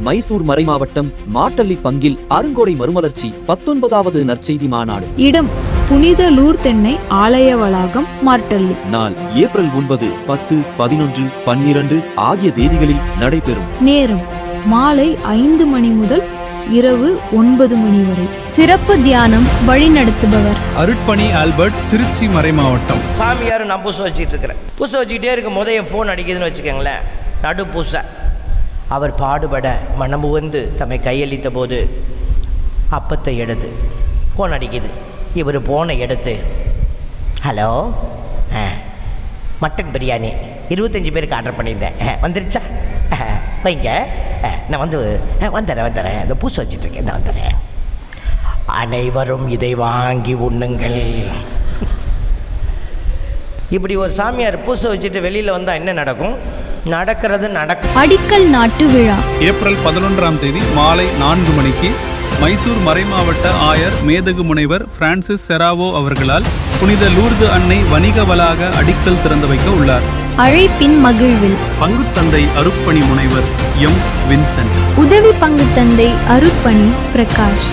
மைசூர் மறைமாவட்டம் மாட்டள்ளி பங்கில் அருங்கோடை மறுமலர்ச்சி 19வது நற்செய்தி மாநாடு. இடம் புனித லூர்தென்னை ஆலய வளாகம், மாட்டள்ளி. நாள் ஏப்ரல் 9, 10, 11, 12 ஆகிய தேதிகளில் நடைபெறும். நேரம் மாலை 5 மணி முதல் இரவு 9 மணி வரை. சிறப்பு தியானம் வழிநடத்துபவர் அருட்பணி ஆல்பர்ட், திருச்சி மறைமாவட்டம். சாமியார் நான் பூசை வச்சுட்டு இருக்கிறேன். பூசை வச்சுக்கிட்டே இருக்கும் போதே என் ஃபோன் அடிக்குதுன்னு வச்சுக்கோங்களேன். நடு பூசை. அவர் பாடுபட மனமு வந்து தம்மை கையளித்த போது அப்பத்தை எடுத்து ஃபோன் அடிக்குது. இவர் ஃபோனை எடுத்து, ஹலோ, மட்டன் பிரியாணி 25 பேருக்கு ஆர்டர் பண்ணியிருந்தேன், வந்துருச்சா? வைங்க, நான் வந்துடுறேன், இந்த பூசை வச்சிட்ருக்கேன், நான் வந்துடுறேன். அனைவரும் இதை வாங்கி உண்ணுங்கள். இப்படி ஒரு சாமியார் பூசை வச்சுட்டு வெளியில் வந்தால் என்ன நடக்கும்? நடக்கிறது நடக்கும். அடிக்கல் நாட்டு விழா ஏப்ரல் 11ஆம் தேதி மாலை 4 மணிக்கு மைசூர் மறைமாவட்ட ஆயர் மேதகு முனைவர் பிரான்சிஸ் செராவோ அவர்களால் புனித லூர்து அன்னை வணிக வளாக அடிக்கல் திறந்து வைக்க உள்ளார். அழைப்பின் மகிழ்வில் பங்குத்தந்தை அருட்பணி முனைவர் எம். வின்சென்ட், உதவி பங்குத்தந்தை அருட்பணி பிரகாஷ்.